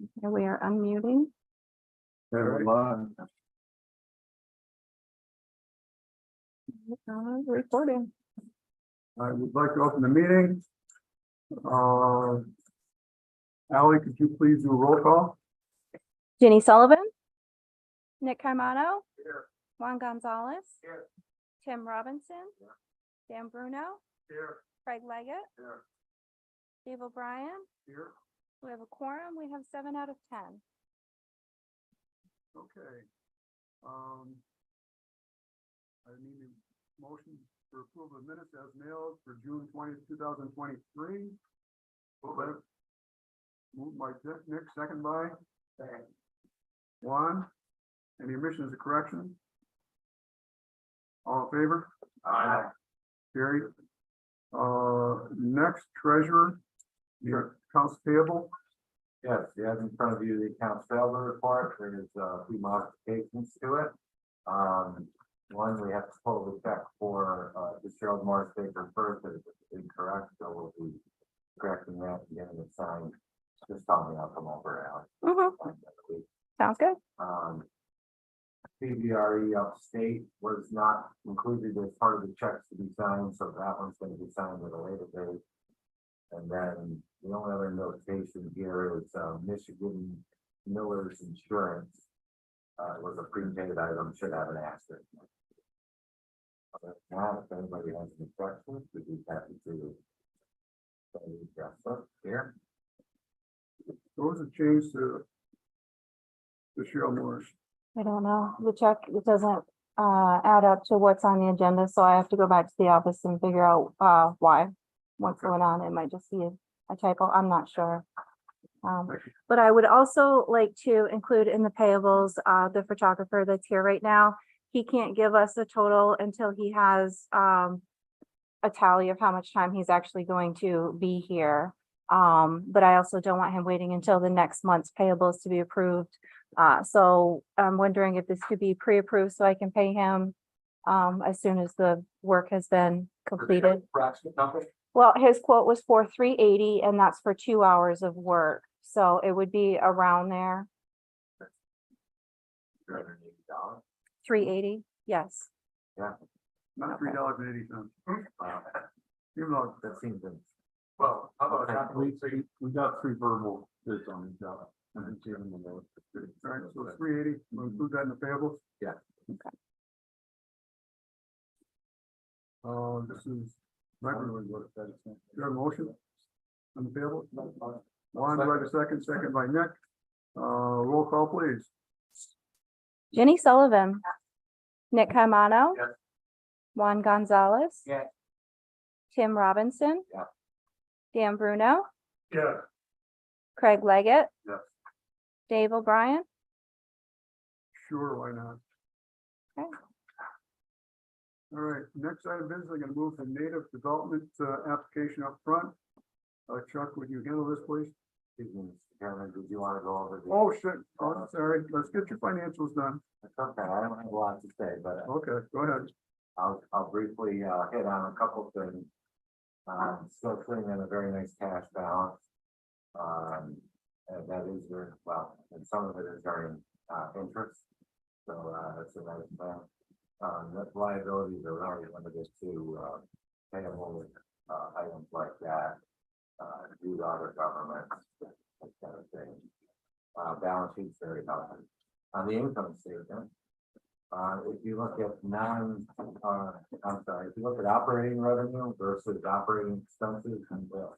Here we are unmuting. Recording. I would like to open the meeting. Ally, could you please do a roll call? Jenny Sullivan. Nick Caimano. Here. Juan Gonzalez. Here. Tim Robinson. Dan Bruno. Here. Craig Leggett. Here. Dave O'Brien. Here. We have a quorum. We have 7 out of 10. Okay. I need a motion for approval of minutes as mailed for June 20th, 2023. Moved by Nick, second by Juan. Any omissions or corrections? All in favor? Aye. Carried. Next, treasurer, your accounts payable. Yes, you have in front of you the accounts payable report. There's a few modifications to it. One, we have to pull the check for the Cheryl Morris Baker first, that is incorrect, so we'll be correcting that and getting it signed. Just tell me, I'll come over now. Sounds good. CBRE upstate was not included as part of the checks to be signed, so that one's going to be signed at a later date. And then the only other notation here is Michigan Miller's Insurance. It was a prepaid item, should have an asterisk. Other than that, if anybody has any questions, we'd be happy to address them here. What was the change to Cheryl Morris? I don't know. The check, it doesn't add up to what's on the agenda, so I have to go back to the office and figure out what's going on. It might just be a typo. I'm not sure. But I would also like to include in the payables, the photographer that's here right now. He can't give us a total until he has a tally of how much time he's actually going to be here. But I also don't want him waiting until the next month's payables to be approved. So I'm wondering if this could be pre-approved so I can pay him as soon as the work has been completed. Well, his quote was for $380 and that's for 2 hours of work. So it would be around there. $380, yes. Yeah. Not Okay. $3.80. Even though That seems. well, how about We got 3 verbal bids on the job. I didn't see them in the notes. all right, so it's 380. We'll include that in the payables. Yeah. Okay. This is regularly what that is. Do you have a motion on the payable? Juan, do I have a second? Second by Nick. Roll call, please. Jenny Sullivan. Nick Caimano. Yes. Juan Gonzalez. Yes. Tim Robinson. Yeah. Dan Bruno. Yeah. Craig Leggett. Yes. Dave O'Brien. Sure, why not? Okay. All right, next item of business, I'm gonna move the native development application up front. Chuck, would you handle this, please? Excuse me, Mr. Chairman, did you want to go over the? Oh, shit. Oh, sorry. Let's get your financials done. It's okay, I don't have a lot to say, but Okay, go ahead. I'll briefly hit on a couple things. Still sitting in a very nice cash balance. And that is very well, and some of it is earning interest. So that's a nice thing. The liabilities are already limited to payable items like that, due to other governments, that kind of thing. Balance sheet's very healthy. On the income statement, if you look at if you look at operating revenue versus operating expenses,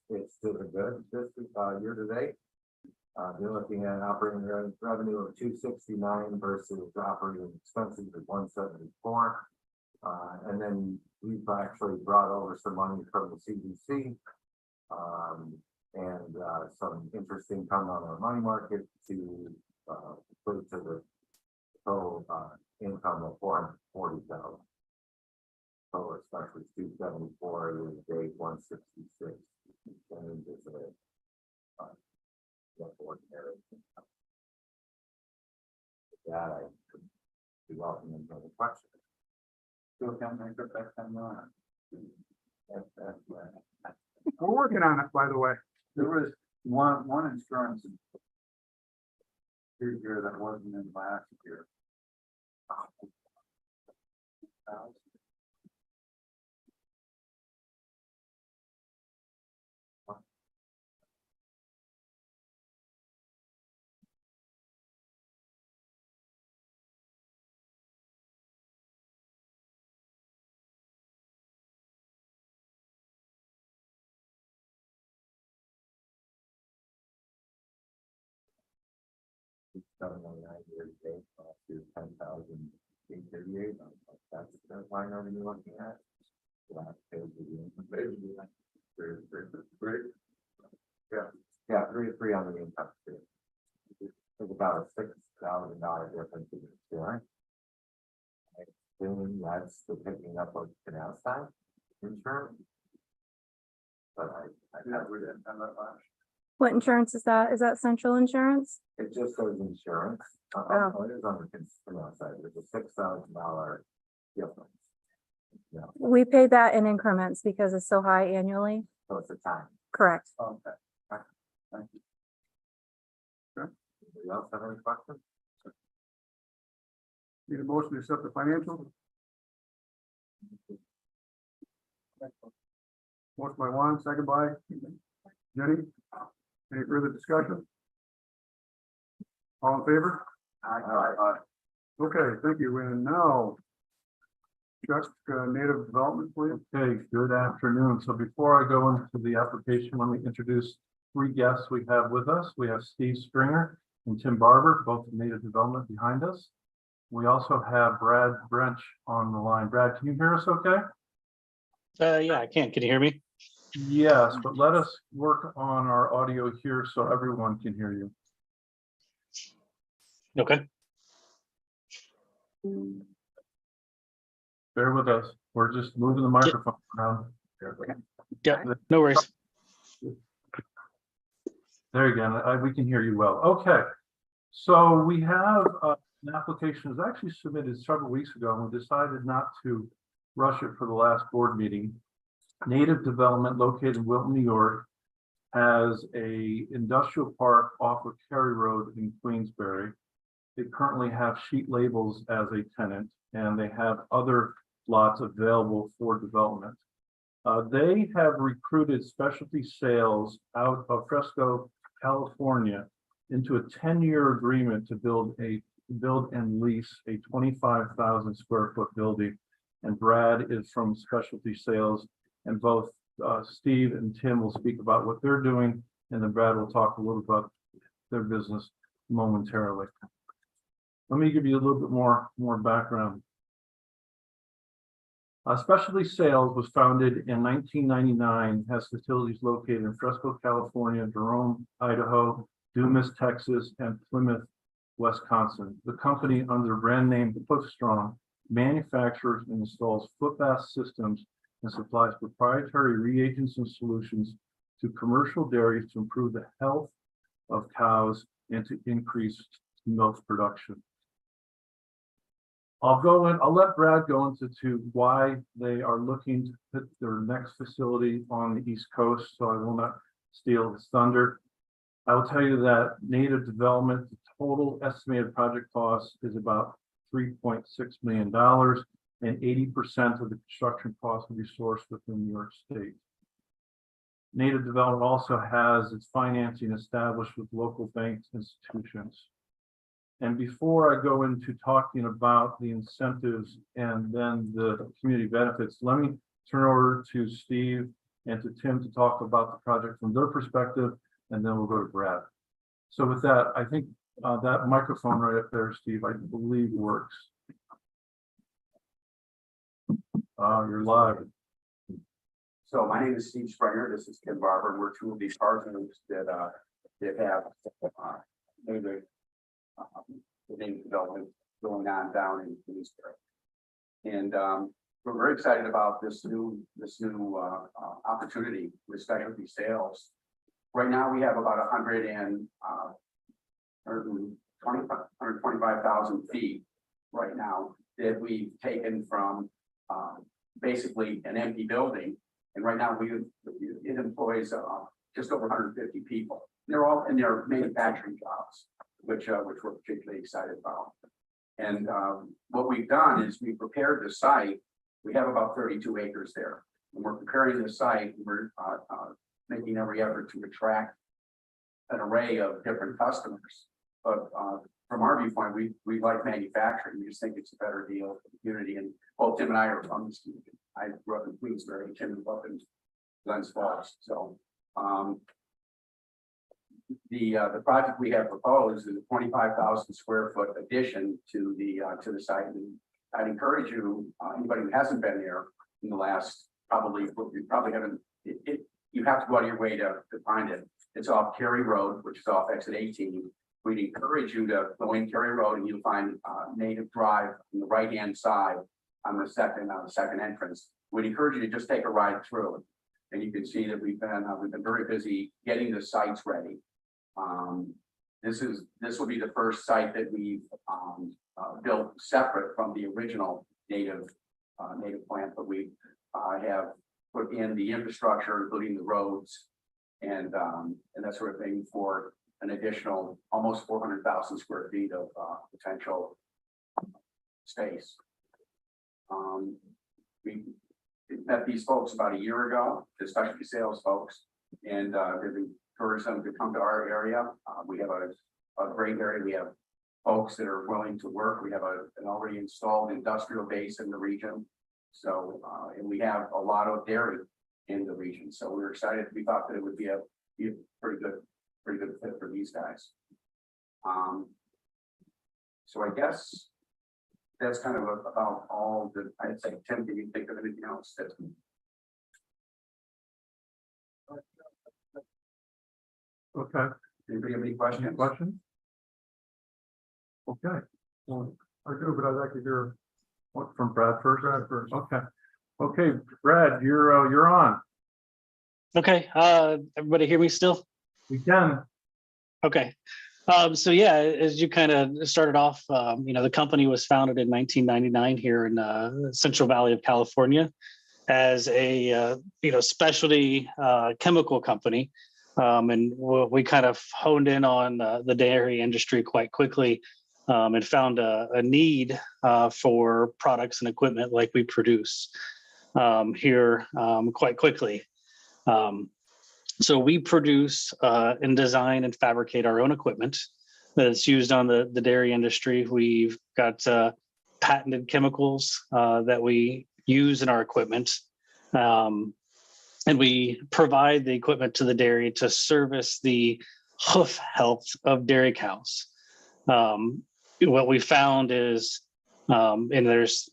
it's still good this year to date. You're looking at operating revenue of 269 versus operating expenses of 174. And then we've actually brought over some money from the CDC and some interest income on our money market to put it to the total income of 440,000. Total expenses 274, year to date 166. And is ordinary. That I could be welcome into the question. We're working on it, by the way. There was one insurance figure that wasn't in last year. $799 year-to-date, to 10,838. That's the line item you're looking at. Last page of the income statement. Great. Yeah, 3 on the income statement. It's about a $6,000 difference in insurance. I assume that's the picking up of canal side insurance. But I never did have that last. What insurance is that? Is that central insurance? It just says insurance. Oh. It is on the canal side. There's a $6,000 difference. Yeah, We pay that in increments because it's so high annually. so it's a time. Correct. Okay. Thank you. Anybody else have any questions? Need a motion to accept the financial? Motion by Juan, second by Jenny. Any further discussion? All in favor? Aye. Okay, thank you. And now, Chuck, native development plan. Okay, good afternoon. So before I go into the application, let me introduce 3 guests we have with us. We have Steve Springer and Tim Barber, both from Native Development behind us. We also have Brad Brench on the line. Brad, can you hear us okay? Yeah, I can. Can you hear me? Yes, but let us work on our audio here so everyone can hear you. Okay. Bear with us. We're just moving the microphone around. Yeah, no worries. There you go. We can hear you well. Okay. So we have an application that was actually submitted several weeks ago, and we decided not to rush it for the last board meeting. Native Development, located in Wilton, New York, has a industrial park off of Cary Road in Queensbury. They currently have Sheet Labels as a tenant, and they have other lots available for development. They have recruited Specialty Sales out of Fresco, California, into a 10-year agreement to build and lease a 25,000 square foot building. And Brad is from Specialty Sales, and both Steve and Tim will speak about what they're doing, and then Brad will talk a little about their business momentarily. Let me give you a little bit more background. Specialty Sales was founded in 1999, has facilities located in Fresco, California, Jerome, Idaho, Dumas, Texas, and Plymouth, Wisconsin. The company, under the brand name Footstrong, manufactures and installs footbath systems and supplies proprietary reagents and solutions to commercial dairies to improve the health of cows and to increase milk production. I'll let Brad go into why they are looking to put their next facility on the East Coast, so I will not steal his thunder. I will tell you that Native Development, the total estimated project cost is about $3.6 million, and 80% of the construction cost will be sourced within New York State. Native Development also has its financing established with local banks and institutions. And before I go into talking about the incentives and then the community benefits, let me turn over to Steve and to Tim to talk about the project from their perspective, and then we'll go to Brad. So with that, I think that microphone right up there, Steve, I believe works. You're live. So my name is Steve Springer. This is Tim Barber, and we're two of these partners that have the native development going on down in Queensbury. And we're very excited about this new opportunity with Specialty Sales. Right now, we have about 125,000 feet right now that we've taken from basically an empty building. And right now it employs just over 150 people. They're all in their manufacturing jobs. which we're particularly excited about. And what we've done is we prepared the site. We have about 32 acres there. And we're preparing the site. We're making every effort to attract an array of different customers. But from our viewpoint, we like manufacturing. We just think it's a better deal for the community. And both Tim and I are from this community. I grew up in Queensbury, Tim grew up in Glens Falls. So the project we have proposed is a 25,000 square foot addition to the site. And I'd encourage you, anybody who hasn't been there in the last, you probably haven't, you have to go out of your way to find it. It's off Cary Road, which is off exit 18. We'd encourage you to go in Cary Road and you'll find Native Drive on the right-hand side on the second entrance. We'd encourage you to just take a ride through. And you can see that we've been very busy getting the sites ready. This will be the first site that we've built separate from the original native plant, but we have put in the infrastructure, including the roads and that sort of thing for an additional almost 400,000 square feet of potential space. We met these folks about a year ago, the specialty sales folks, and they've encouraged them to come to our area. We have a great area. We have folks that are willing to work. We have an already installed industrial base in the region. So, and we have a lot of dairy in the region. So we were excited. We thought that it would be a pretty good fit for these guys. So I guess that's kind of about all that I'd say. Tim, can you think of anything else? Okay, Anybody have any any questions? questions? Okay, Well, I do, but I'd like to hear what from Brad first? Brad first. Okay, Brad, you're on. Okay, everybody hear me still? We can. Okay. So yeah, as you kind of started off, the company was founded in 1999 here in Central Valley of California as a specialty chemical company. And we kind of honed in on the dairy industry quite quickly and found a need for products and equipment like we produce here quite quickly. So we produce and design and fabricate our own equipment that's used on the dairy industry. We've got patented chemicals that we use in our equipment. And we provide the equipment to the dairy to service the hoof health of dairy cows. What we found is, and there's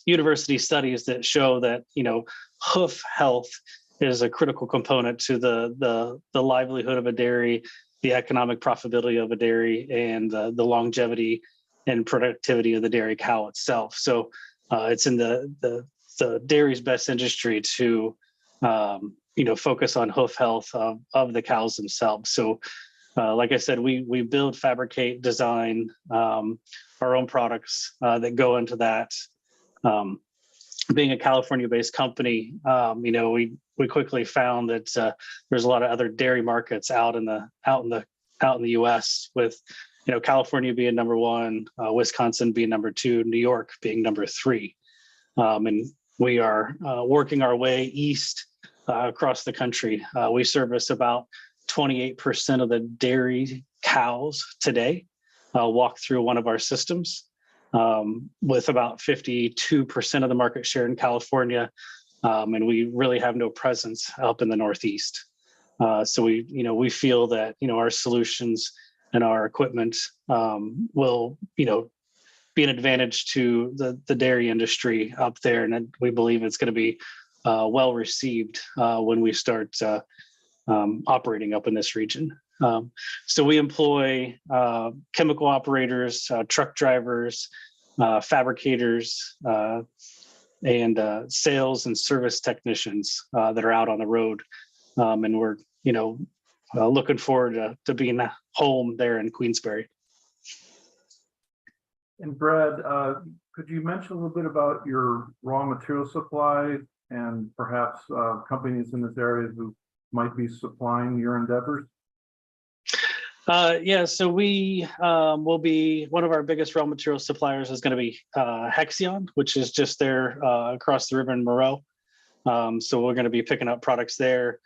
university studies that show that, hoof health is a critical component to the livelihood of a dairy, the economic profitability of a dairy, and the longevity and productivity of the dairy cow itself. So it's in the dairy's best industry to focus on hoof health of the cows themselves. So like I said, we build, fabricate, design our own products that go into that. Being a California-based company, we quickly found that there's a lot of other dairy markets out in the U.S. with California being number one, Wisconsin being number two, New York being number three, and we are working our way east across the country. We service about 28% of the dairy cows today walk through one of our systems, with about 52% of the market share in California. And we really have no presence up in the Northeast. So we feel that, our solutions and our equipment will, be an advantage to the dairy industry up there. And we believe it's going to be well received when we start operating up in this region. So we employ chemical operators, truck drivers, fabricators, and sales and service technicians that are out on the road. And we're, looking forward to being home there in Queensbury. And Brad, could you mention a little bit about your raw material supply and perhaps companies in this area who might be supplying your endeavors? Yeah, so we will be, one of our biggest raw material suppliers is going to be Hexion, which is just there across the river in Moreau. So we're going to be picking up products there.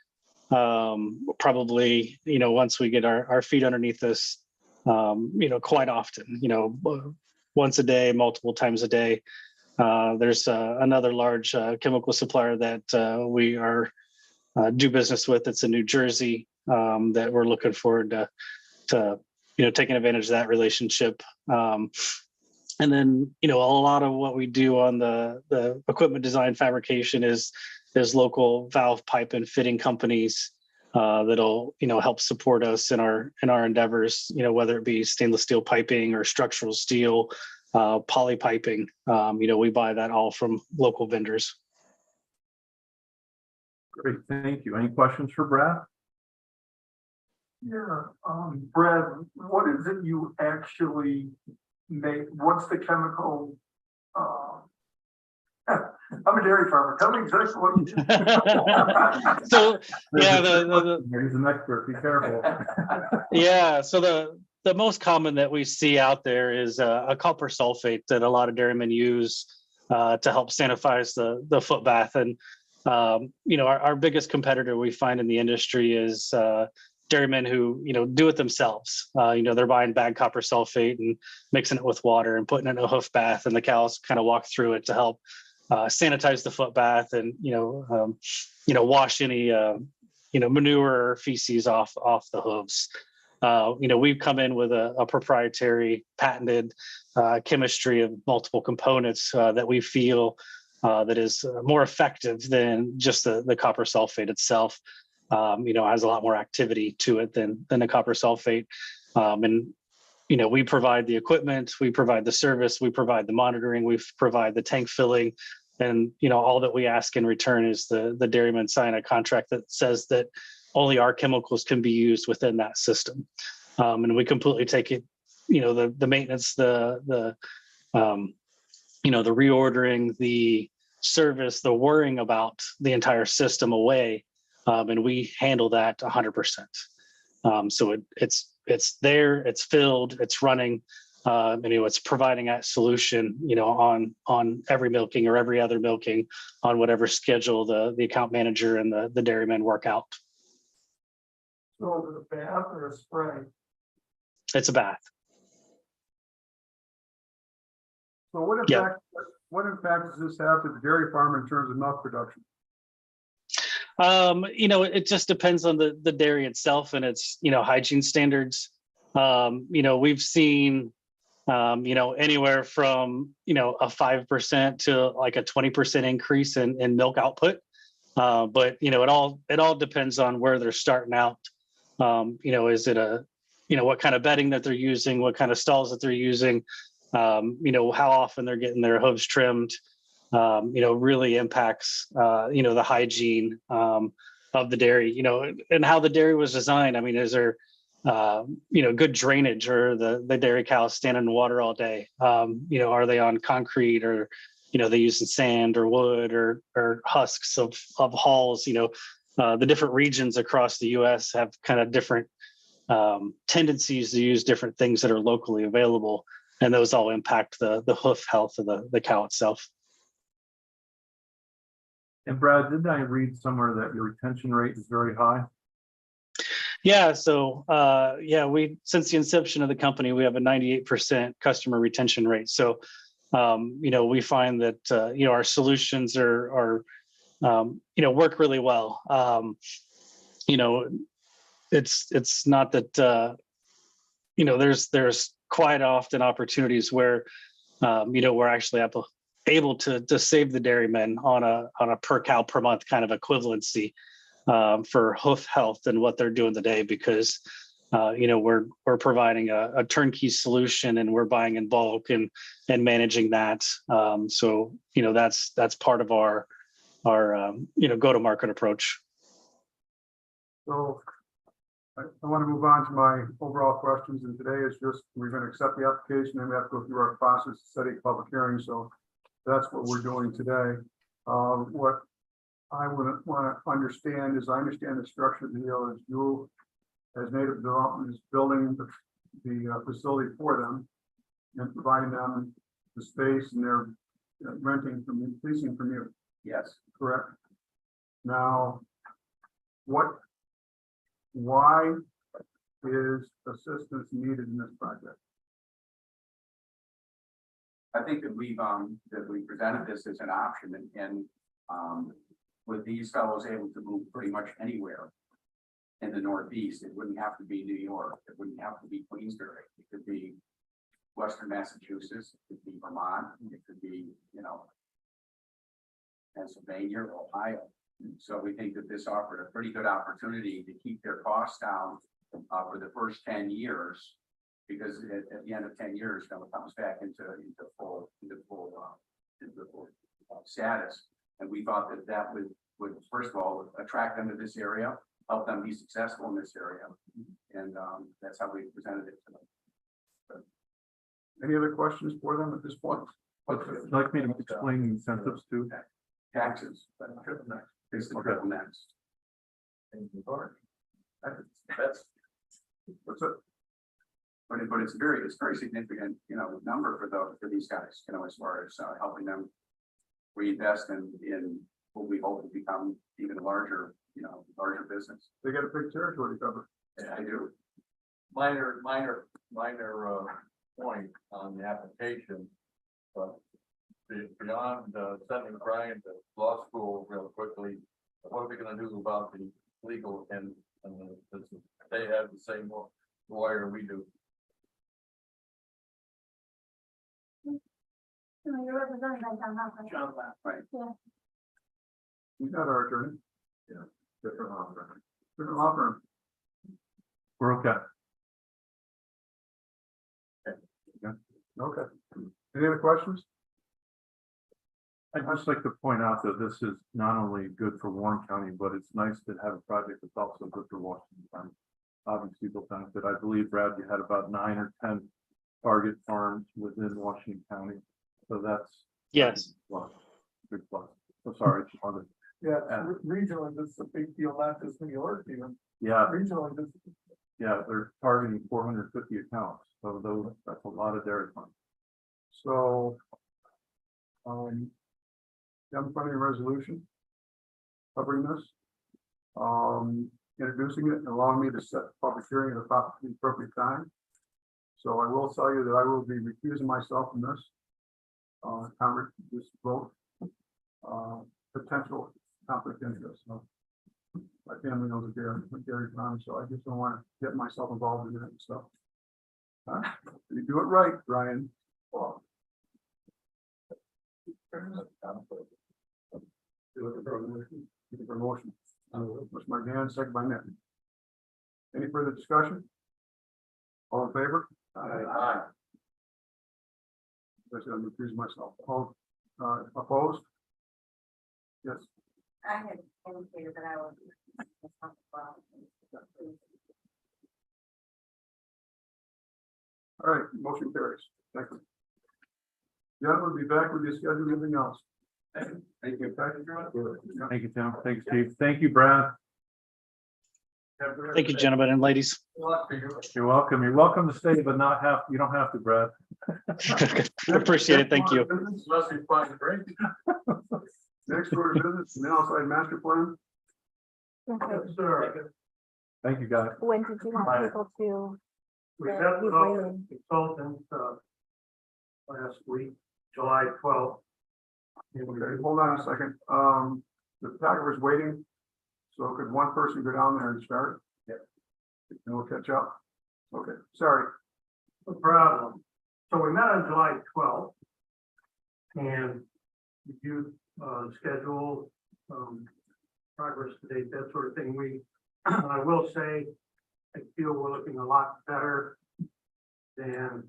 Probably, once we get our feet underneath us, quite often, once a day, multiple times a day. There's another large chemical supplier that we are do business with. It's in New Jersey that we're looking forward to taking advantage of that relationship. And then, a lot of what we do on the equipment design fabrication is local valve pipe and fitting companies that'll, help support us in our endeavors, whether it be stainless steel piping or structural steel, poly piping. We buy that all from local vendors. Great, thank you. Any questions for Brad? Yeah, Brad, what is it you actually make? What's the chemical? I'm a dairy farmer. Tell me exactly what you do. So, yeah, He's an expert, be careful. yeah, so the most common that we see out there is a copper sulfate that a lot of dairymen use to help sanitize the foot bath. And our biggest competitor we find in the industry is dairymen who do it themselves. They're buying bag copper sulfate and mixing it with water and putting it in a hoof bath, and the cows kind of walk through it to help sanitize the foot bath and wash any manure or feces off the hooves. We've come in with a proprietary patented chemistry of multiple components that we feel that is more effective than just the copper sulfate itself. Has a lot more activity to it than the copper sulfate. We provide the equipment, we provide the service, we provide the monitoring, we provide the tank filling, and all that we ask in return is the dairyman sign a contract that says that only our chemicals can be used within that system. And we completely take it, the maintenance, the reordering, the service, the worrying about the entire system away. And we handle that 100%. So it's there, it's filled, it's running, it's providing that solution, on every milking or every other milking on whatever schedule the account manager and the dairymen work out. So over the bath or a spray? It's a bath. So what impact does this have to the dairy farm in terms of milk production? It just depends on the dairy itself and its, hygiene standards. We've seen, anywhere from, a 5% to like a 20% increase in milk output. But, it all depends on where they're starting out. Is it what kind of bedding that they're using, what kind of stalls that they're using, how often they're getting their hooves trimmed. Really impacts, the hygiene of the dairy, and how the dairy was designed. I mean, is there, good drainage, or the dairy cows stand in the water all day? Are they on concrete, or, they using sand or wood or husks of hulls? The different regions across the U.S. have kind of different tendencies to use different things that are locally available, and those all impact the hoof health of the cow itself. And Brad, didn't I read somewhere that your retention rate is very high? Yeah. So, we, since the inception of the company, we have a 98% customer retention rate. So, we find that, our solutions are work really well. It's not that, there's quite often opportunities where, we're actually able to save the dairymen on a per cow per month kind of equivalency for hoof health and what they're doing today, because we're providing a turnkey solution, and we're buying in bulk and managing that. So that's part of our go-to-market approach. So I want to move on to my overall questions, and today is just, we're going to accept the application, and we have to go through our process to set a public hearing. So that's what we're doing today. What I would want to understand is, I understand the structure of the deal is you as native development is building the facility for them and providing them the space and they're renting from, leasing from you, Yes. correct? Now, why is assistance needed in this project? I think that we presented this as an option with these fellows able to move pretty much anywhere in the Northeast, it wouldn't have to be New York, it wouldn't have to be Queensbury, it could be Western Massachusetts, it could be Vermont, it could be, Pennsylvania or Ohio. So we think that this offered a pretty good opportunity to keep their costs down for the first 10 years. Because at the end of 10 years, it comes back into full status. And we thought that would first of all attract them to this area, help them be successful in this area, and that's how we presented it to them. Any other questions for them at this point? Would you like me to explain the incentives too? Taxes, it's the triple next. That's, what's it? But it's very significant, number for these guys, as far as helping them reinvest in what we hope to become even larger business. They got a big territory to cover. Yeah, I do. Minor point on the application, but beyond sending Brian to law school real quickly, what are we gonna do about the legal and they have the same lawyer we do? You're represented by John Hoffman. John Lapp. Right. He's not our attorney. Yeah, different law firm. Different law firm. We're okay. Okay. Any other questions? I'd just like to point out that this is not only good for Warren County, but it's nice to have a project that's also good for Washington County. Obviously, they'll benefit. I believe, Brad, you had about 9 or 10 target farms within Washington County. So that's Yes. plus, big plus. So sorry, just wanted- Yeah, regionally, this is a big deal, not just New York, even yeah, regionally, this yeah, they're targeting 450 accounts. So that's a lot of dairy farms. So, I'm funding a resolution covering this. Introducing it and allowing me to set the public hearing at the appropriate time. So I will tell you that I will be recusing myself from this. Congress, this vote, potential conflict of interest. So my family knows that Gary Farm, so I just don't want to get myself involved in it and stuff. You do it right, Brian. Well, promotion. Motion by Dan, second by Nick. Any further discussion? All in favor? Aye. I said I'm recusing myself. All, opposed? Yes. I had indicated that I would. All right, motion carries. Thank you. Gentlemen, we'll be back with you schedule anything else. Thank you. Thank you, Tim. Thanks, Steve. Thank you, Brad. Thank you, gentlemen and ladies. You're welcome. You're welcome to stay, but you don't have to, Brad. Appreciate it. Thank you. Unless we find a break. Next order of business, the outside master plan. Okay. Sir. Thank you, guys. When did you want people to? We Yeah, met you with our bring consultant, last week, July 12th. Okay, hold on a second. The photographer's waiting. So could one person go down there and start? Yep. And we'll catch up. Okay, sorry. No problem. So we met on July 12th. And reviewed, schedule, progress to date, that sort of thing. I will say, I feel we're looking a lot better than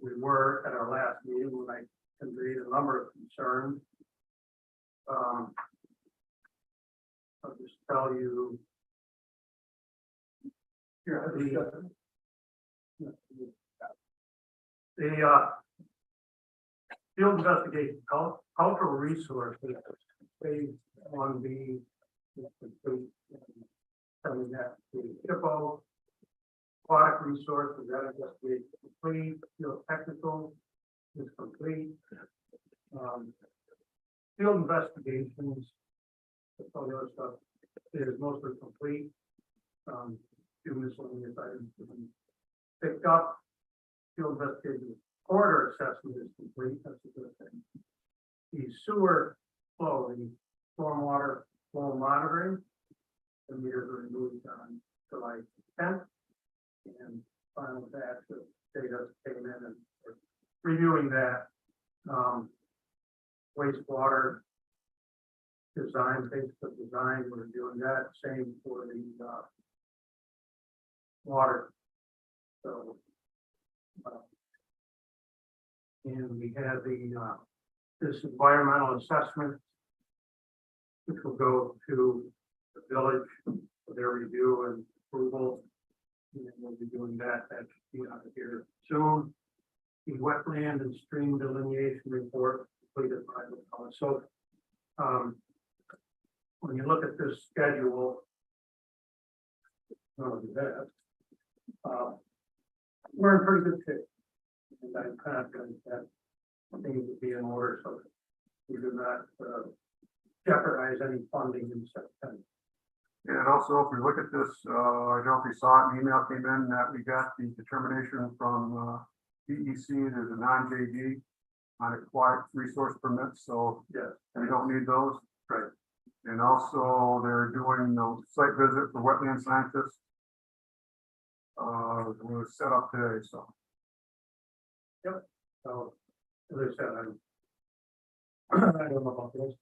we were at our last meeting when I conveyed a number of concerns. I'll just tell you. Here, the field investigation, cultural resources, phase 1B. Telling that the HIPPO aquatic resource, that investigation is complete, geotechnical is complete. Field investigations, all the other stuff is mostly complete. Few miscellaneous items have been picked up. Field investigation corridor assessment is complete, that's a good thing. The sewer flow, the stormwater flow monitoring, the meters were removed on July 10th. And final batch of data came in and we're reviewing that. Wastewater design, basic design, we're doing that, same for the water. So and we have the this environmental assessment, which will go to the village for their review and approval. And then we'll be doing that should be out of here soon. The wetland and stream delineation report completed by the college. So when you look at this schedule, we're in pretty good shape. And I'm confident that things will be in order so that we do not jeopardize any funding in September. And also, if we look at this, I don't know if you saw it, an email came in that we got the determination from DEC, there's a non-JD on acquired resource permits, so Yes. we don't need those. Right. And also, they're doing the site visit for wetland scientists. It was set up today, so. So, as I said, I don't know about this.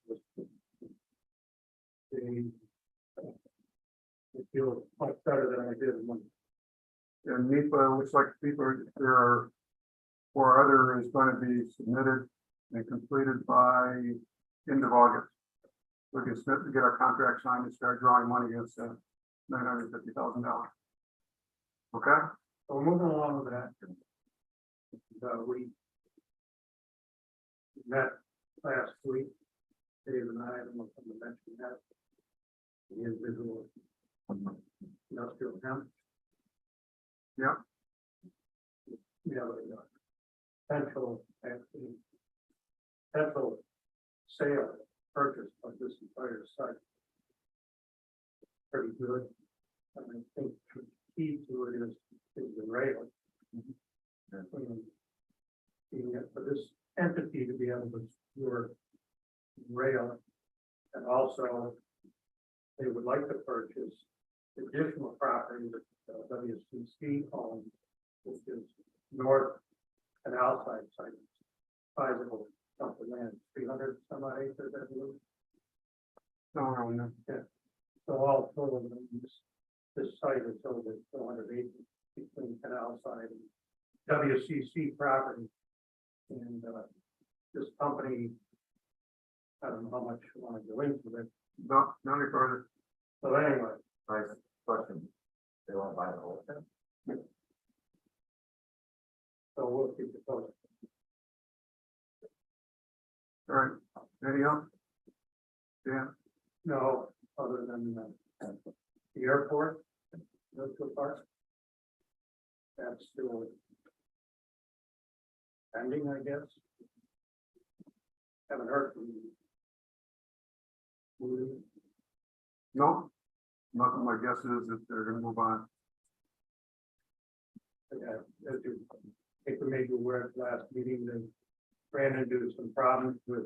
I feel much better than I did when. And NEPA, looks like people, there are four other is going to be submitted and completed by end of August. We can submit to get our contract signed and start drawing money against $950,000. Okay? So we're moving along with that. We met last week, Dave and I don't know if I'm mentioning that. The individual industrial hemp. Yep. Yeah, potential, actually, potential sale, purchase of this entire site. Pretty good. And I think the key to it is the rail. For this entity to be able to secure rail, and also they would like to purchase additional property that WCC owns, which is north canal site, sizable chunk of land, 300 some odd acres, I believe. No. So all total, this site is over 400 acres between canal side and WCC property. And this company, I don't know how much you want to go into it. No, not any further. So anyway, Nice question. They won't buy the whole thing. so we'll keep it posted. All right. Anything else? Yeah. No, other than the airport, Industrial Park. That's still pending, I guess. Haven't heard from you. No. Nothing. My guess is that they're going to move on. As you, I think we made you aware at the last meeting that ran into some problems with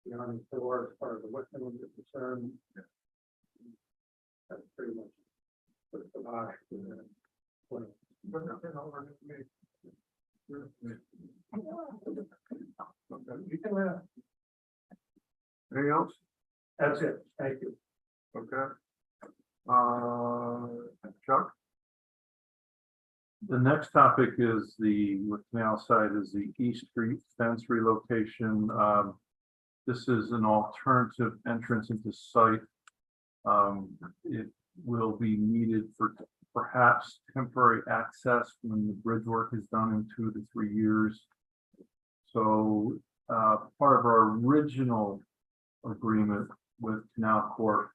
the Army Corps as far as the wetland was concerned. That's pretty much what the box. You can, Anything else? that's it. Thank you. Okay. Chuck? The next topic is with canal side is the East Street fence relocation. This is an alternative entrance into site. It will be needed for perhaps temporary access when the bridge work is done in 2 to 3 years. So part of our original agreement with Canal Corp,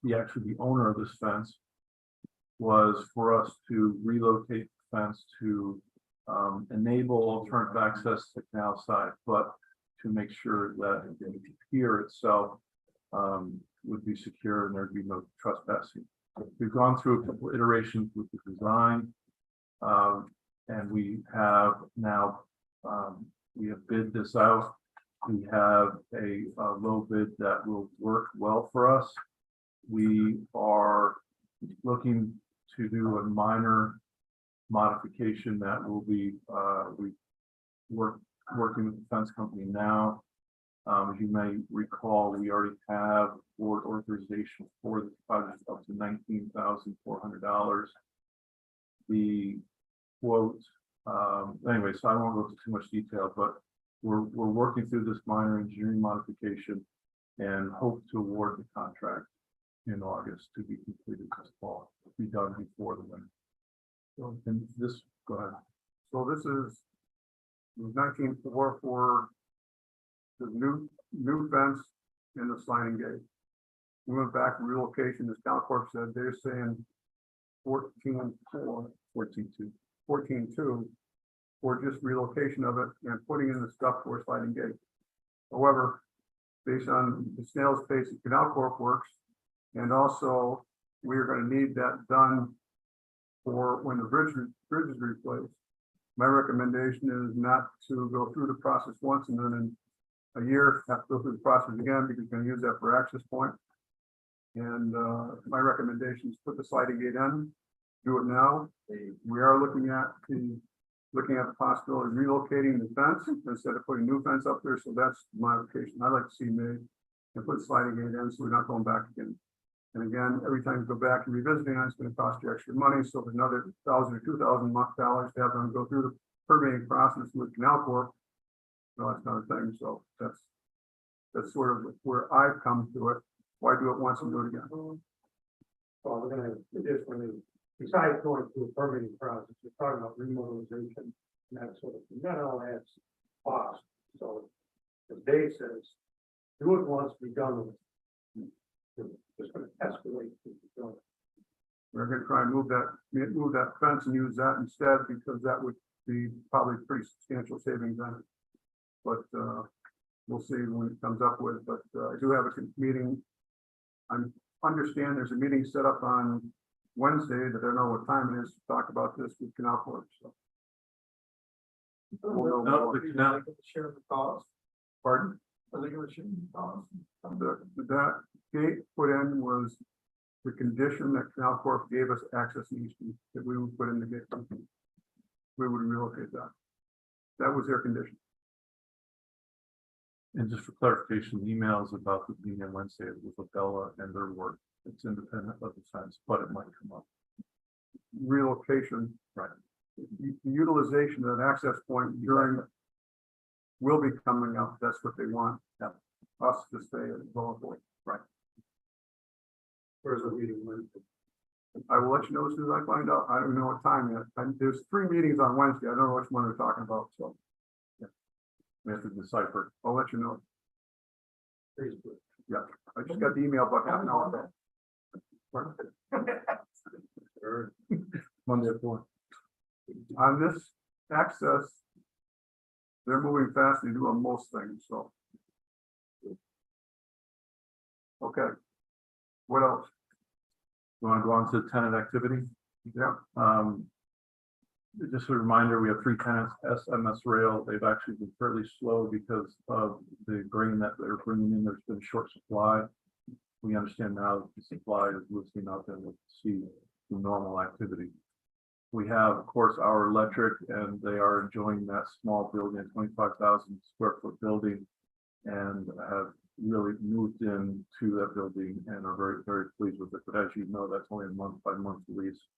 the owner of this fence, was for us to relocate the fence to enable alternative access to the canal side, but to make sure that the pier itself would be secure and there'd be no trespassing. We've gone through a couple iterations with the design. And we have now, we have bid this out. We have a low bid that will work well for us. We are looking to do a minor modification that will be, working with the fence company now. As you may recall, we already have board authorization for the project up to $19,400. The quote, anyway, so I won't go into too much detail, but we're working through this minor engineering modification and hope to award the contract in August to be completed this fall, be done before the winter. So, and this, go ahead. So this is 19.4 for the new fence and the sliding gate. We went back to relocation, as CalCorp said, they're saying 14.4, 14.2. 14.2 for just relocation of it and putting in the stuff for a sliding gate. However, based on the snail's pace that CalCorp works, and also we're going to need that done for when the bridge is replaced. My recommendation is not to go through the process once and then in a year have to go through the process again because you're going to use that for access point. And my recommendation is put the sliding gate in, do it now. We are looking at the possibility of relocating the fence instead of putting new fence up there. So that's the modification I'd like to see made and put sliding gate in so we're not going back again. And again, every time you go back and revisiting it, it's going to cost you extra money. So there's another $1,000 or $2,000 to have them go through the permitting process with CalCorp. No, that's not a thing. So that's sort of where I've come to it. Why do it once and do it again? Well, we're gonna additionally, besides going through a permitting process, we're talking about remodelization and that sort of thing. That all adds cost. So as Dave says, do it once, be done with it. It's gonna escalate. We're going to try and move that fence and use that instead because that would be probably pretty substantial savings on it. But we'll see when it comes up with. But I do have a meeting. I understand there's a meeting set up on Wednesday that I don't know what time it is to talk about this with CalCorp. So. We'll know No, more. the canal- Share the cost. Pardon? Are they going to share the cost? That gate put in was the condition that CalCorp gave us access easement that we would put in the gate. We would relocate that. That was their condition. And just for clarification, the emails about the meeting on Wednesday with Abella and their work, it's independent of the fence, but it might come up. Relocation. Right. The utilization of that access point during will be coming up. That's what they want. Yeah. Us to stay at Boulevard. Right. Where's the meeting Wednesday? I will let you know as soon as I find out. I don't know what time yet. And there's 3 meetings on Wednesday. I don't know which one they're talking about, so. Yeah. We have to decipher. I'll let you know. Yeah, I just got the email about half an hour ago. Monday at 4. On this access, they're moving fast and doing most things, so. Okay. What else? You want to go on to tenant activity? Yeah, Just a reminder, we have 3 tenants, SMS Rail. They've actually been fairly slow because of the grain that they're bringing in. There's been short supply. We understand now that the supply is loosening up and we'll see the normal activity. We have, of course, our electric, and they are enjoying that small building, 25,000 square foot building, and have really moved into that building and are very, very pleased with it. But as you know, that's only a month-by-month lease.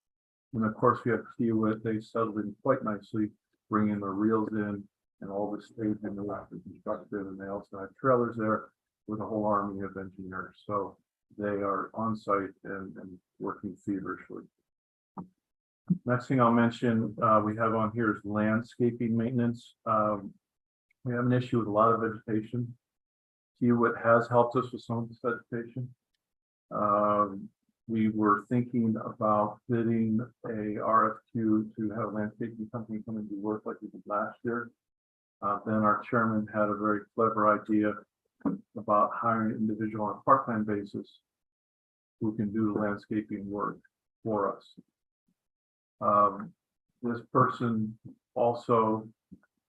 And of course, we have Kiewit. They settled in quite nicely, bringing their reels in and all the stage and the electric constructed. And they also have trailers there with a whole army of engineers. So they are on site and working feverishly. Next thing I'll mention, we have on here is landscaping maintenance. We have an issue with a lot of vegetation. Kiewit has helped us with some of this vegetation. We were thinking about bidding a RFQ to have a landscaping company come and do work like we did last year. Then our chairman had a very clever idea about hiring an individual on a part-time basis who can do the landscaping work for us. This person also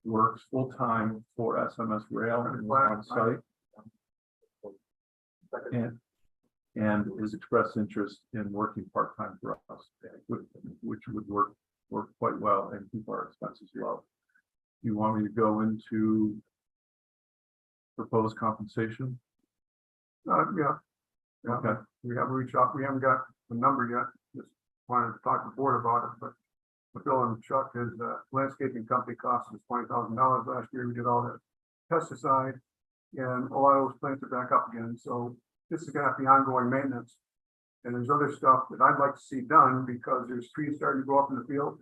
works full-time for SMS Rail and is on site. And has expressed interest in working part-time for us, which would work quite well and keep our expenses low. You want me to go into proposed compensation? Yeah. Yeah, Okay. we haven't reached out, we haven't got the number yet, just wanted to talk to the board about it, but Bill and Chuck, his landscaping company cost us $20,000 last year, we did all that pesticide, and a lot of those plants are back up again, so this is gonna have to be ongoing maintenance. And there's other stuff that I'd like to see done, because there's trees starting to go up in the field.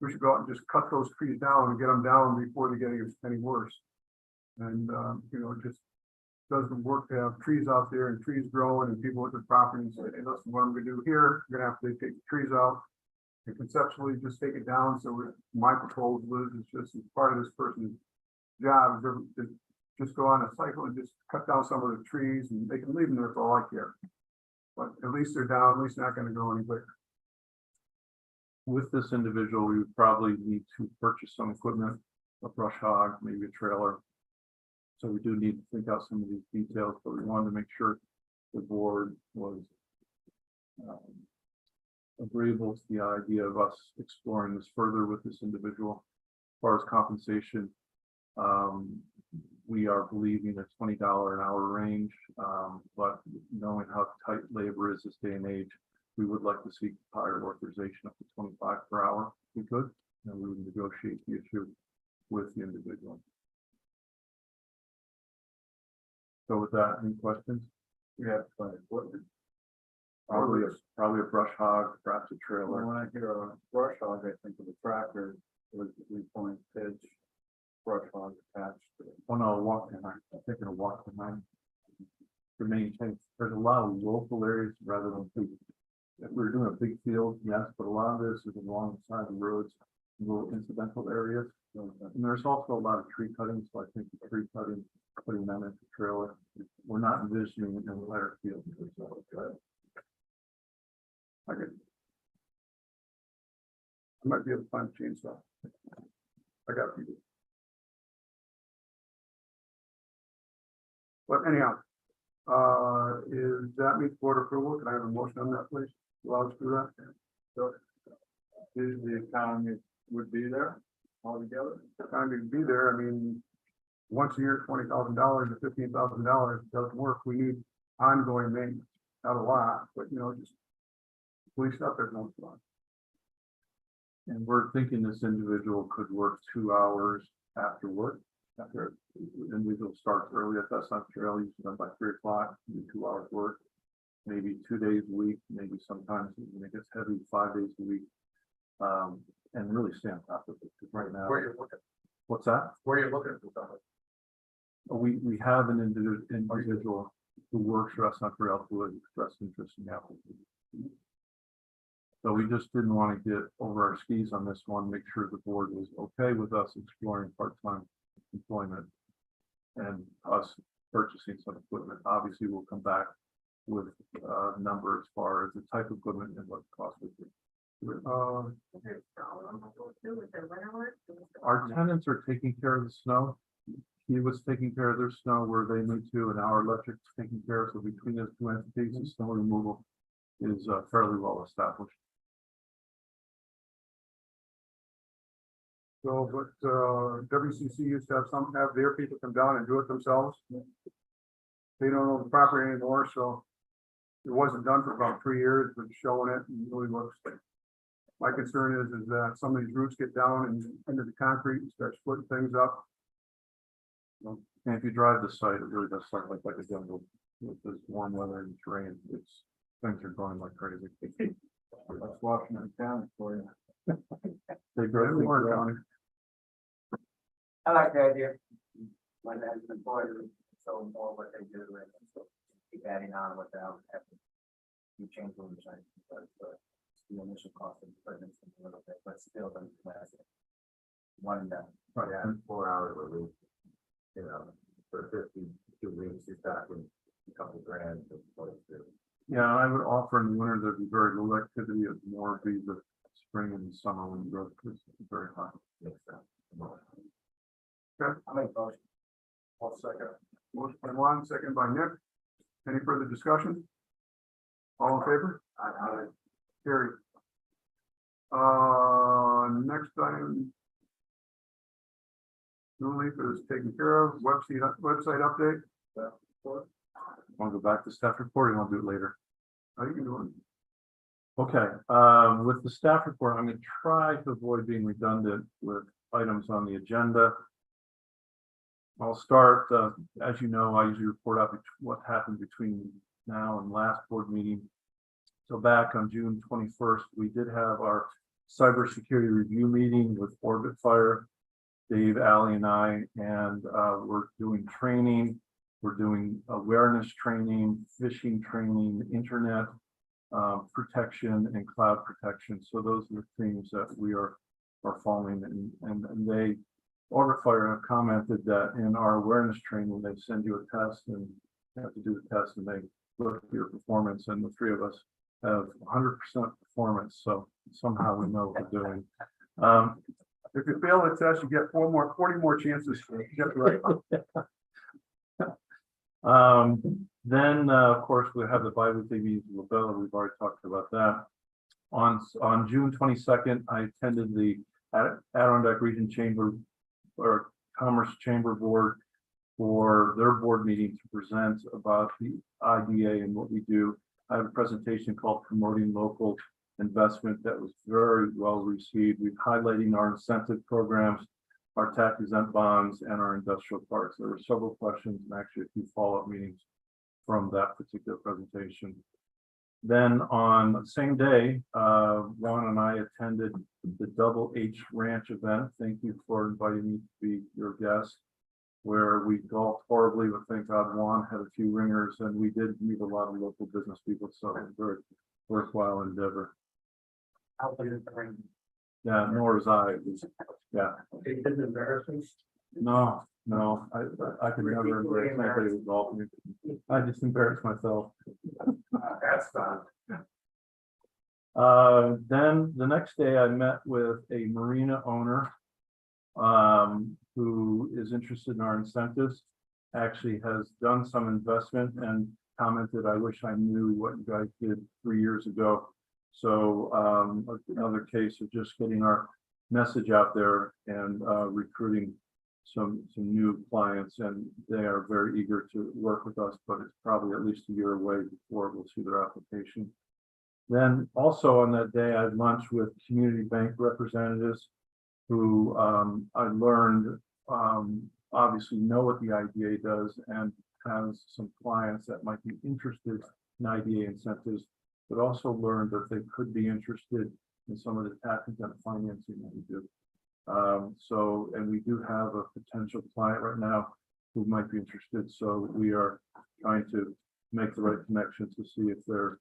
We should go out and just cut those trees down and get them down before they get any worse. And, it just doesn't work to have trees out there and trees growing and people at the property and say, hey, listen, what I'm gonna do here, I'm gonna have to take the trees out. And conceptually, just take it down, so my proposal is just as part of this person's job, is to just go on a cycle and just cut down some of the trees, and they can leave them there for all I care. But at least they're down, at least they're not gonna go anywhere. With this individual, we would probably need to purchase some equipment, a brush hog, maybe a trailer. So we do need to think out some of these details, but we wanted to make sure the board was agreeable to the idea of us exploring this further with this individual. As far as compensation, we are believing a $20 an hour range, but knowing how tight labor is this day and age, we would like to see higher authorization up to 25 per hour if we could, and we would negotiate the issue with the individual. So with that, any questions? We have equipment. Probably a brush hog, perhaps a trailer. When I hear a brush hog, I think of a tractor with a 3-point pitch, brush hog attached to it. Oh no, walk behind. I'm thinking of walk behind. To maintain, there's a lot of local areas rather than big. If we're doing a big field, yes, but a lot of this is alongside the roads, little incidental areas. And there's also a lot of tree cutting, so I think the tree cutting, putting them into trailer, we're not envisioning an entire field. I might be able to find a chainsaw. I got people. But anyhow, is that meets board approval? Can I have a motion on that, please? Allow us to do that? So, is the economy would be there altogether? The economy would be there. I mean, once a year, $20,000 or $15,000 doesn't work. We need ongoing maintenance. Not a lot, but just police stuff there's no fun. And we're thinking this individual could work 2 hours after work. After the individual starts early, if that's not true, usually done by 3 o'clock, do 2 hours work. Maybe 2 days a week, maybe sometimes when it gets heavy, 5 days a week. And really stay on top of it. 'Cause right now. Where you're looking, What's that? where you're looking for something. We have an individual who works for us, not for Rail, who has expressed interest in the application. So we just didn't want to get over our skis on this one, make sure the board was okay with us exploring part-time employment and us purchasing some equipment. Obviously, we'll come back with a number as far as the type of equipment and what the cost would be. Our tenants are taking care of the snow. He was taking care of their snow where they need to, and our electric's taking care of, so between those two entities, the snow removal is fairly well established. So, but WCC used to have their people come down and do it themselves. They don't own the property anymore, so it wasn't done for about 3 years, but showing it and really looks. My concern is that some of these roots get down and into the concrete and start splitting things up. And if you drive the site, it really does look like a jungle with this warm weather and terrain. It's things are going like crazy. That's Washington County for you. They greatly work. I like the idea. My dad's an employer, so more what they do and so keep adding on without having you change what you're saying, but the initial cost of the equipment is a little bit, but still the last. One and done. Right. Yeah, 4 hours a week. You know, for 52 weeks, you're talking a couple grand to play through. Yeah, I would offer in the winter, there'd be very little activity, of more of the spring and summer when the growth is very high. Makes sense. Okay. I make motion. One second. Motion by Juan, second by Nick. Any further discussion? All in favor? Carried. Next item. New Leaf is taken care of. Website update. Want to go back to staff report, or you want to do it later? How you can do it. Okay, with the staff report, I'm going to try to avoid being redundant with items on the agenda. I'll start, as you know, I usually report out what happened between now and last board meeting. So back on June 21st, we did have our cybersecurity review meeting with Orbit Fire, Dave, Ally, and I, and we're doing training. We're doing awareness training, phishing training, internet protection, and cloud protection. So those are the themes that we are following, and they, Orbit Fire, have commented that in our awareness training, they send you a test and you have to do the test, and they look at your performance, and the three of us have 100% performance. So somehow we know what we're doing. If you fail the test, you get 40 more chances to get it right. Then, of course, we have the bi-weekly meetings with Bella. We've already talked about that. On June 22nd, I attended the Adirondack Region Chamber or Commerce Chamber Board for their board meeting to present about the IDA and what we do. I have a presentation called Promoting Local Investment that was very well received. We're highlighting our incentive programs, our tax exempt bonds, and our industrial parks. There were several questions and actually a few follow-up meetings from that particular presentation. Then on the same day, Ron and I attended the Double H Ranch event. Thank you for inviting me to be your guest, where we golfed horribly, but thank God Juan had a few ringers, and we did meet a lot of local business people, so it was a very worthwhile endeavor. Yeah, nor was I. It was, yeah. It didn't embarrass me. No, I could never embarrass anybody with golf. I just embarrassed myself. That's fine. Then the next day I met with a marina owner who is interested in our incentives, actually has done some investment and commented, I wish I knew what you guys did 3 years ago. So another case of just getting our message out there and recruiting some new clients, and they are very eager to work with us, but it's probably at least a year away before we'll see their application. Then also on that day, I had lunch with community bank representatives who I learned obviously know what the IDA does and has some clients that might be interested in IDA incentives, but also learned that they could be interested in some of the tax exempt financing that we do. And we do have a potential client right now who might be interested. So we are trying to make the right connections to see if there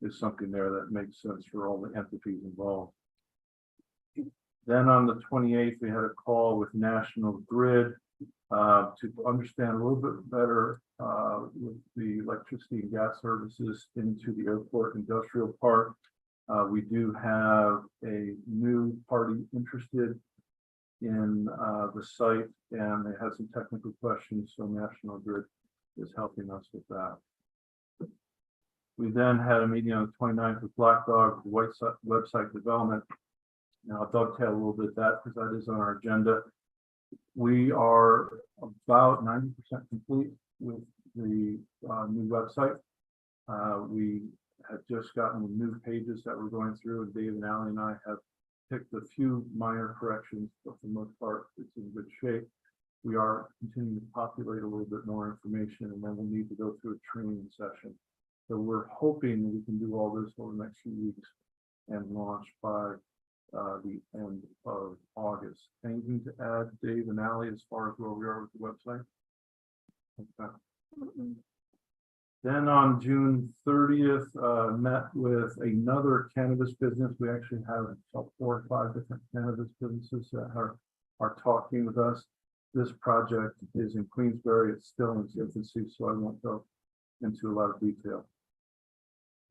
is something there that makes sense for all the entities involved. Then on the 28th, we had a call with National Grid to understand a little bit better with the electricity and gas services into the airport industrial park. We do have a new party interested in the site, and they had some technical questions, so National Grid is helping us with that. We then had a meeting on the 29th with Black Dog website development. Now I'll dovetail a little bit that because that is on our agenda. We are about 90% complete with the new website. We have just gotten the new pages that we're going through, and Dave and Ally and I have picked a few minor corrections, but for the most part, it's in good shape. We are continuing to populate a little bit more information, and then we'll need to go through a training session. So we're hoping we can do all this over the next few weeks and launch by the end of August. Anything to add, Dave and Ally, as far as where we are with the website? Okay. Then on June 30th, met with another cannabis business. We actually have about 4 or 5 different cannabis businesses that are talking with us. This project is in Queensbury. It's still in its infancy, so I won't go into a lot of detail.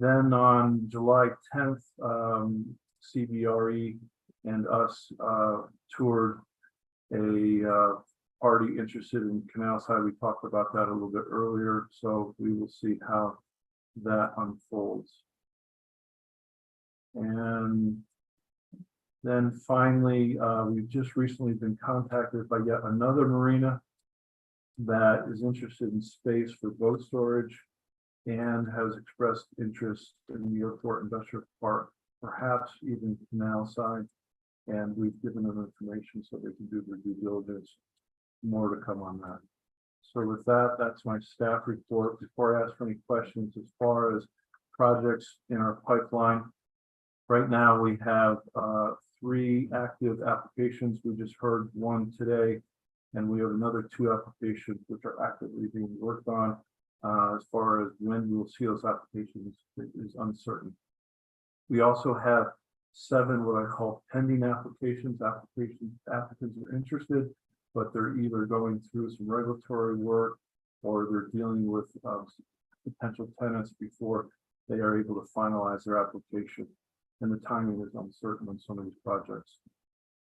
Then on July 10th, CBRE and us toured a party interested in Canal Side. We talked about that a little bit earlier, so we will see how that unfolds. And then finally, we've just recently been contacted by yet another marina that is interested in space for boat storage and has expressed interest in the airport industrial park, perhaps even Canal Side. And we've given them information so they can do their due diligence. More to come on that. So with that, that's my staff report. Before I ask for any questions, as far as projects in our pipeline, right now we have 3 active applications. We just heard one today, and we have another 2 applications which are actively being worked on. As far as when we will see those applications, it is uncertain. We also have 7 what I call pending applications. Applicants are interested, but they're either going through some regulatory work or they're dealing with potential tenants before they are able to finalize their application. And the timing is uncertain on some of these projects.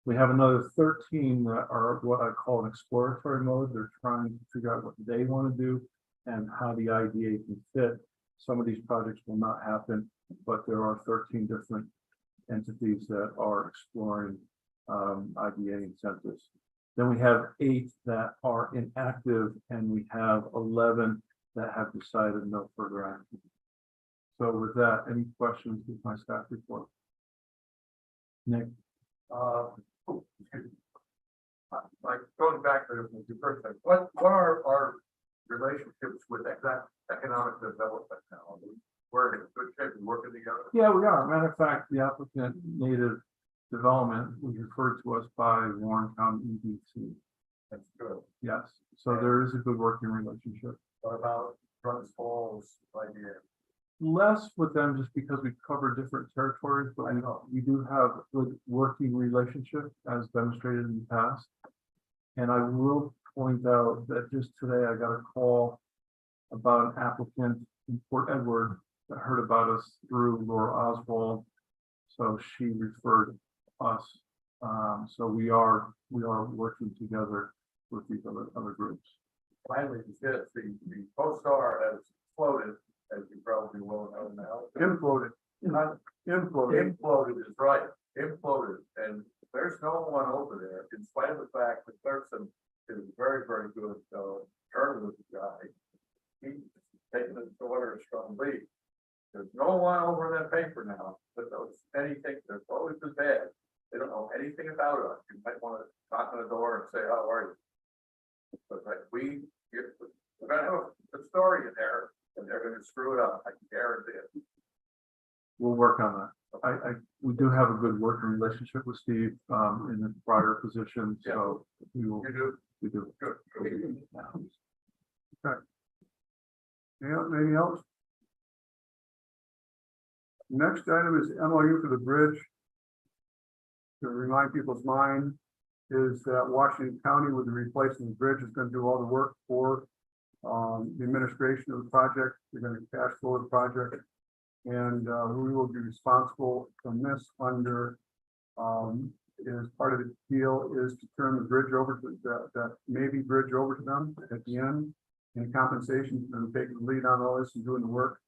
We have another 13 that are what I call an exploratory mode. They're trying to figure out what they want to do and how the IDA can fit. Some of these projects will not happen, but there are 13 different entities that are exploring IDA incentives. Then we have 8 that are inactive, and we have 11 that have decided no further action. So with that, any questions with my staff report? Nick? Like going back to the first thing, what are our relationships with economic development now? We're in good shape and working together. Yeah, we are. Matter of fact, the applicant Native Development was referred to us by Warren County EDC. That's good. Yes, so there is a good working relationship. What about Runs Falls idea? Less with them just because we cover different territories, but we do have a good working relationship as demonstrated in the past. And I will point out that just today I got a call about an applicant in Port Edward that heard about us through Laura Oswald. So she referred us. So we are working together with these other groups. Finally, the CoStar has exploded, as you probably will know now. Imploded. Not Imploded. imploded is right, imploded, and there's no one over there, in spite of the fact that Thurston is very, very good, journalist guy. He's taking it to order a strong lead. There's no one over in that paper now that knows anything, they're always as bad. They don't know anything about us. You might want to knock on the door and say, how are you? But we're gonna have a story in there, and they're gonna screw it up, I can guarantee it. We'll work on that. We do have a good working relationship with Steve in the prior position, so we will. You do? We do. Good. Yeah, anything else? Next item is MOU for the bridge. To remind people's mind is that Washington County with the replacement of the bridge is going to do all the work for the administration of the project. They're going to cash flow the project. And we will be responsible from this under as part of the deal is to turn the bridge over to that maybe bridge over to them at the end in compensation for them taking the lead on all this and doing the work.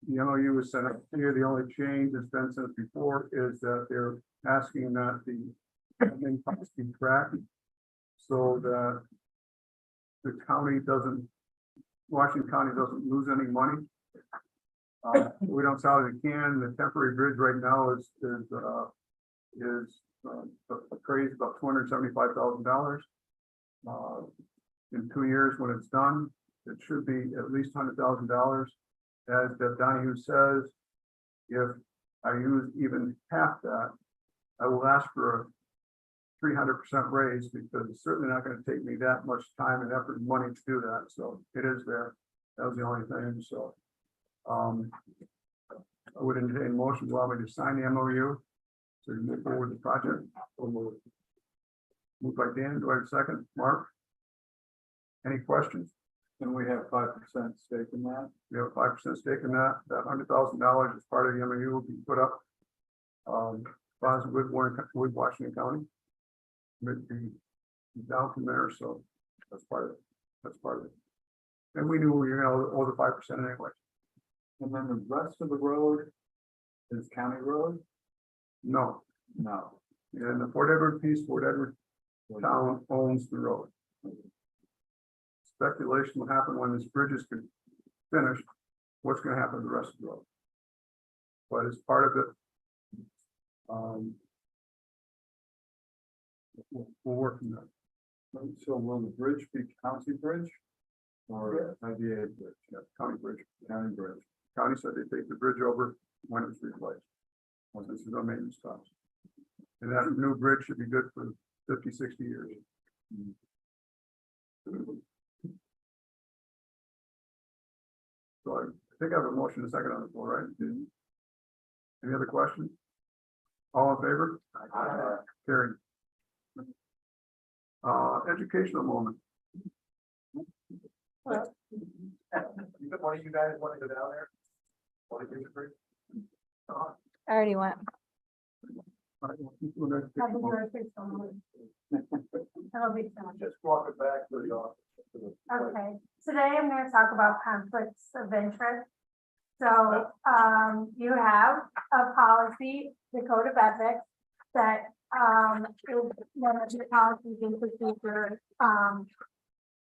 The MOU was sent up here. The only change that's been since before is that they're asking that the admin costs be tracked so that the county Washington County doesn't lose any money. We don't sell it can. The temporary bridge right now is appraised about $275,000. In 2 years when it's done, it should be at least $100,000. As Deb Donahue says, if I use even half that, I will ask for 300% raise, because it's certainly not gonna take me that much time and effort and money to do that, so it is there. That was the only thing, so. I would entertain a motion, allow me to sign the MOU to move forward the project. Moved by Dan, do I have a second? Mark? Any questions? And we have 5% stake in that. We have a 5% stake in that. That $100,000 as part of the MOU will be put up. Bonds with Washington County. Would be down from there, so that's part of it. That's part of it. And we knew we were gonna owe the 5% anyway. And then the rest of the road is county road? No, No. and the Fort Edward piece, Fort Edward town owns the road. Speculation will happen when this bridge is finished, what's gonna happen to the rest of the road. But as part of it, we'll work on that. So will the bridge be county bridge? Or IDA bridge? Yeah, county bridge. County bridge. County said they take the bridge over when it's replaced. Once this is no maintenance stops. And that new bridge should be good for 50, 60 years. So I think I have a motion and a second on the floor, right? Any other questions? All in favor? Carried. Educational moment. One of you guys want to go down there? Want to do the bridge? I already went. All right, well, we're gonna take a motion. Just walk it back to the office. Okay, today I'm gonna talk about conflicts of interest. So, you have a policy, the code of ethics, that, is one of your policies and procedures,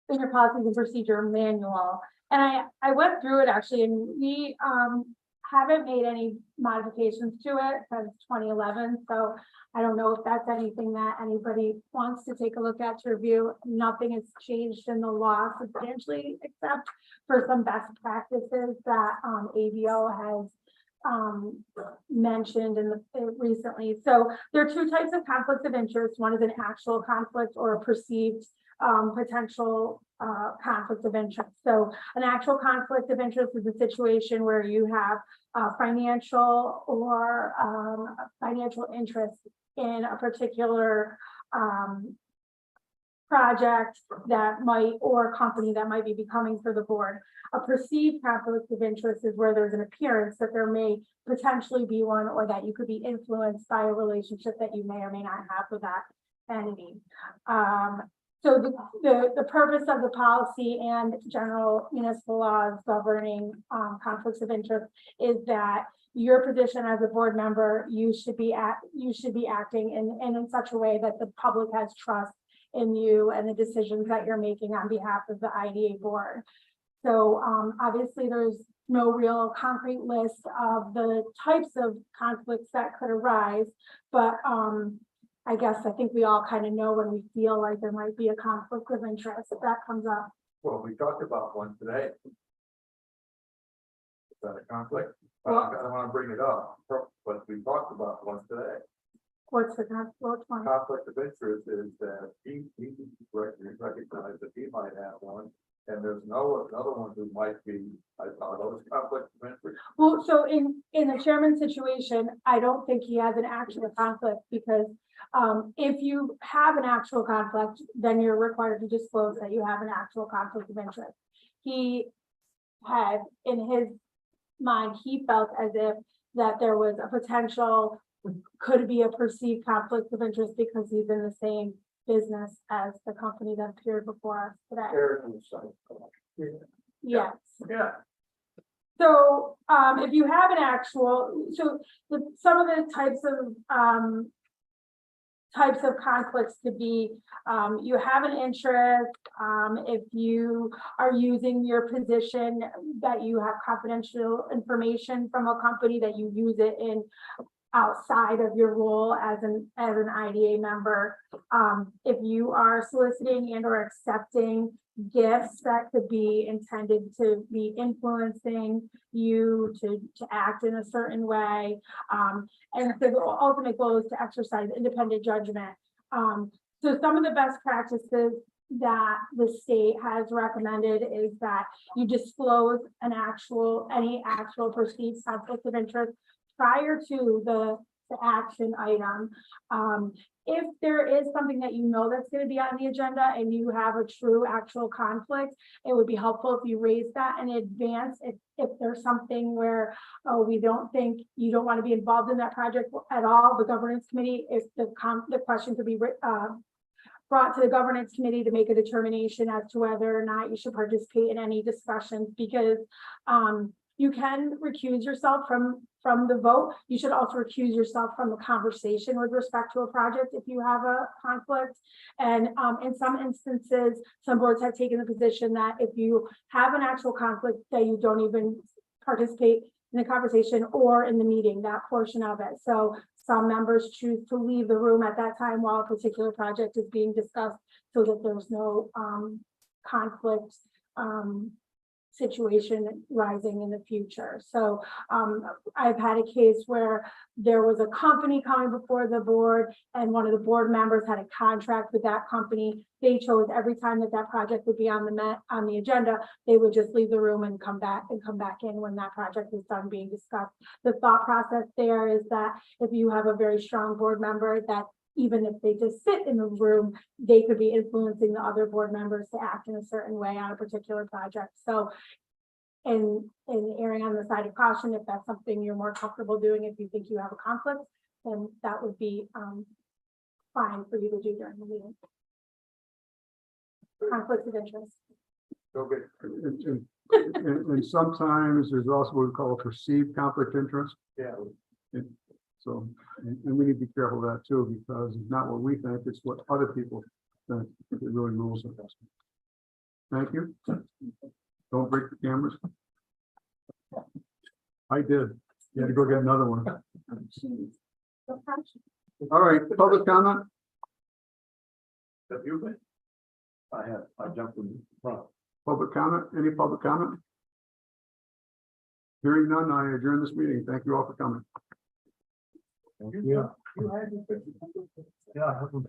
in your policies and procedure manual. And I went through it actually, and we, haven't made any modifications to it since 2011, so I don't know if that's anything that anybody wants to take a look at to review. Nothing has changed in the law substantially, except for some best practices that ABO has mentioned recently. So there are two types of conflicts of interest. One is an actual conflict or a perceived potential conflict of interest. So an actual conflict of interest is a situation where you have financial or financial interest in a particular project that might, or company that might be becoming for the board. A perceived conflict of interest is where there's an appearance that there may potentially be one, or that you could be influenced by a relationship that you may or may not have with that entity. So the purpose of the policy and general municipal laws governing conflicts of interest is that your position as a board member, you should be acting in such a way that the public has trust in you and the decisions that you're making on behalf of the IDA board. So obviously there's no real concrete list of the types of conflicts that could arise, but I think we all kind of know when we feel like there might be a conflict of interest that comes up. Well, we talked about one today. Is that a conflict? I Well- don't want to bring it up, but we talked about one today. What's the conflict one? Conflict of interest is that he recognized that he might have one, and there's another one who might be, are those conflicts of interest? Well, so in the chairman's situation, I don't think he has an actual conflict, because if you have an actual conflict, then you're required to disclose that you have an actual conflict of interest. He had, in his mind, he felt as if that there was a potential, could be a perceived conflict of interest because he's in the same business as the company that appeared before us today. Yes. Yeah. So, if you have an actual, some of the types of conflicts could be, you have an interest, if you are using your position that you have confidential information from a company, that you use it in outside of your role as an IDA member. If you are soliciting and or accepting gifts that could be intended to be influencing you to act in a certain way. And the ultimate goal is to exercise independent judgment So some of the best practices that the state has recommended is that you disclose any actual perceived conflict of interest prior to the action item. If there is something that you know that's gonna be on the agenda and you have a true actual conflict, it would be helpful if you raise that in advance. If there's something where, oh, we don't think you don't want to be involved in that project at all, the governance committee, if the question could be brought to the governance committee to make a determination as to whether or not you should participate in any discussions, because you can recuse yourself from the vote. You should also recuse yourself from the conversation with respect to a project if you have a conflict. And in some instances, some boards have taken the position that if you have an actual conflict, that you don't even participate in the conversation or in the meeting, that portion of it. So some members choose to leave the room at that time while a particular project is being discussed, so that there's no conflict situation rising in the future. So I've had a case where there was a company coming before the board, and one of the board members had a contract with that company. They chose every time that project would be on the agenda, they would just leave the room and come back in when that project is done being discussed. The thought process there is that if you have a very strong board member, that even if they just sit in the room, they could be influencing the other board members to act in a certain way on a particular project. So in erring on the side of caution, if that's something you're more comfortable doing, if you think you have a conflict, then that would be fine for you to do during the meeting. Conflict of interest. Okay. And sometimes there's also what we call a perceived conflict of interest. Yeah. So, and we need to be careful of that too, because it's not what we think, it's what other people think. It really rules with us. Thank you. Don't break the cameras. I did. You had to go get another one. All right, public comment? Have you been? I have, I jumped in front. Public comment? Any public comment? Hearing none, I adjourn this meeting. Thank you all for coming. Yeah. Yeah, I haven't